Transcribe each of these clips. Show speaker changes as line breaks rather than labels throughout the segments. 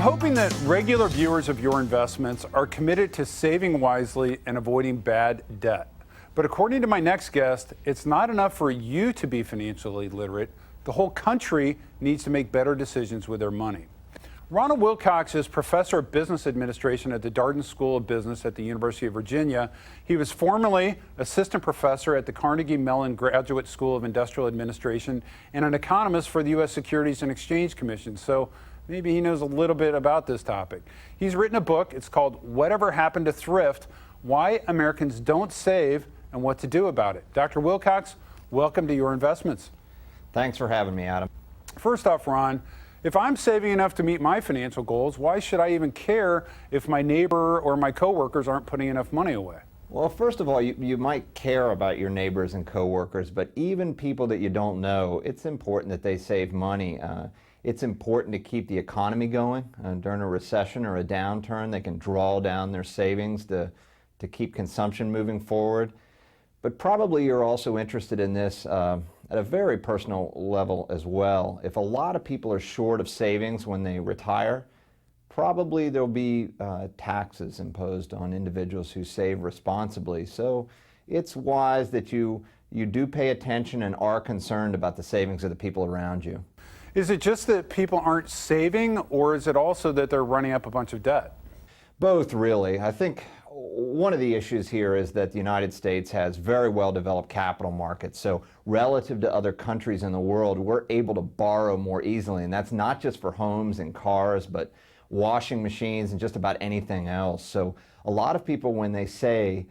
hoping that regular viewers of Your Investments are committed to saving wisely and avoiding bad debt. But according to my next guest, it's not enough for you to be financially literate. The whole country needs to make better decisions with their money. Ronald Wilcox is professor of business administration at the Darden School of Business at the University of Virginia. He was formerly assistant professor at the Carnegie Mellon Graduate School of Industrial Administration and an economist for the U.S. Securities and Exchange Commission. So maybe he knows a little bit about this topic. He's written a book. It's called Whatever Happened to Thrift: Why Americans Don't Save and What to Do About It. Dr. Wilcox, welcome to Your Investments.
Thanks for having me, Adam.
First off, Ron, if I'm saving enough to meet my financial goals, why should I even care if my neighbor or my coworkers aren't putting enough money away?
Well, first of all, you might care about your neighbors and coworkers, but even people that you don't know, it's important that they save money. It's important to keep the economy going. During a recession or a downturn, they can draw down their savings to keep consumption moving forward. But probably you're also interested in this at a very personal level as well. If a lot of people are short of savings when they retire, probably there'll be taxes imposed on individuals who save responsibly. So it's wise that you do pay attention and are concerned about the savings of the people around you.
Is it just that people aren't saving, or is it also that they're running up a bunch of debt?
Both, really. I think one of the issues here is that the United States has very well-developed capital markets. So relative to other countries in the world, we're able to borrow more easily. And that's not just for homes and cars, but washing machines and just about anything else. So a lot of people, when they say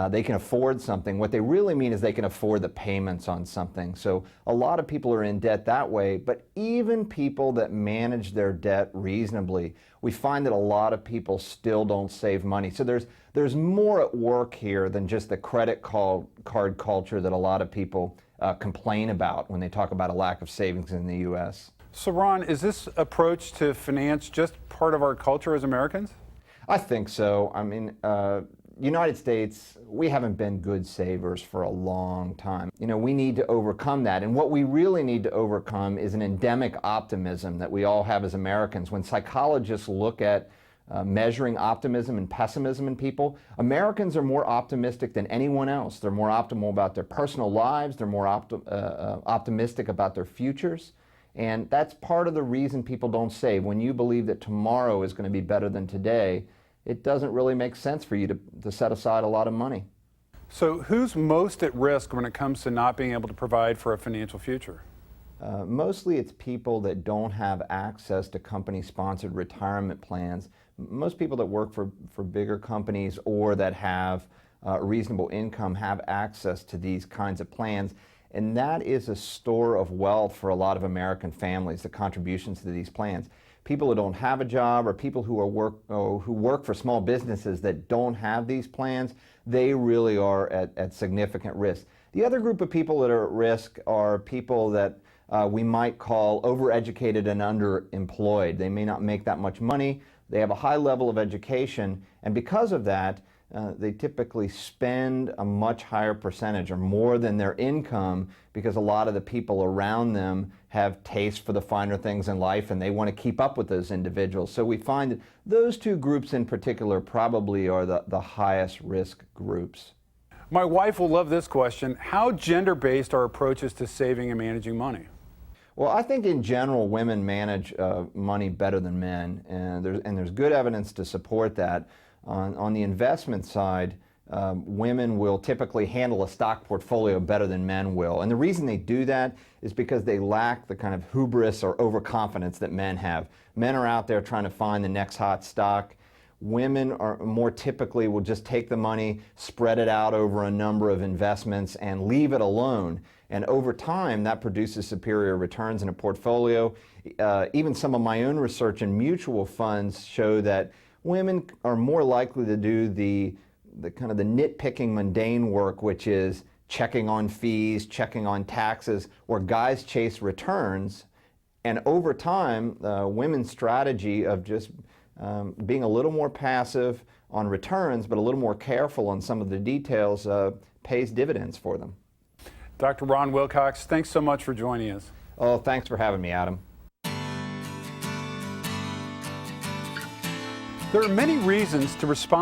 they can afford something, what they really mean is they can afford the payments on something. So a lot of people are in debt that way, but even people that manage their debt reasonably, we find that a lot of people still don't save money. So there's more at work here than just the credit card culture that a lot of people complain about when they talk about a lack of savings in the U.S.
So Ron, is this approach to finance just part of our culture as Americans?
I think so. I mean, United States, we haven't been good savers for a long time. You know, we need to overcome that. And what we really need to overcome is an endemic optimism that we all have as Americans. When psychologists look at measuring optimism and pessimism in people, Americans are more optimistic than anyone else. They're more optimal about their personal lives. They're more optimistic about their futures. And that's part of the reason people don't save. When you believe that tomorrow is going to be better than today, it doesn't really make sense for you to set aside a lot of money.
So who's most at risk when it comes to not being able to provide for a financial future?
Mostly it's people that don't have access to company-sponsored retirement plans. Most people that work for bigger companies or that have reasonable income have access to these kinds of plans. And that is a store of wealth for a lot of American families, the contributions to these plans. People who don't have a job or people who work for small businesses that don't have these plans, they really are at significant risk. The other group of people that are at risk are people that we might call overeducated and underemployed. They may not make that much money, they have a high level of education, and because of that, they typically spend a much higher percentage or more than their income because a lot of the people around them have taste for the finer things in life and they want to keep up with those individuals. So we find that those two groups in particular probably are the highest risk groups.
My wife will love this question. How gender-based are approaches to saving and managing money?
Well, I think in general women manage money better than men, and there's good evidence to support that. On the investment side, women will typically handle a stock portfolio better than men will. And the reason they do that is because they lack the kind of hubris or overconfidence that men have. Men are out there trying to find the next hot stock. Women are more typically will just take the money, spread it out over a number of investments, and leave it alone. And over time, that produces superior returns in a portfolio. Even some of my own research in mutual funds show that women are more likely to do the kind of the nitpicking mundane work, which is checking on fees, checking on taxes, where guys chase returns. And over time, women's strategy of just being a little more passive on returns, but a little more careful on some of the details, pays dividends for them.
Dr. Ron Wilcox, thanks so much for joining us.
Oh, thanks for having me, Adam.
There are many reasons to respond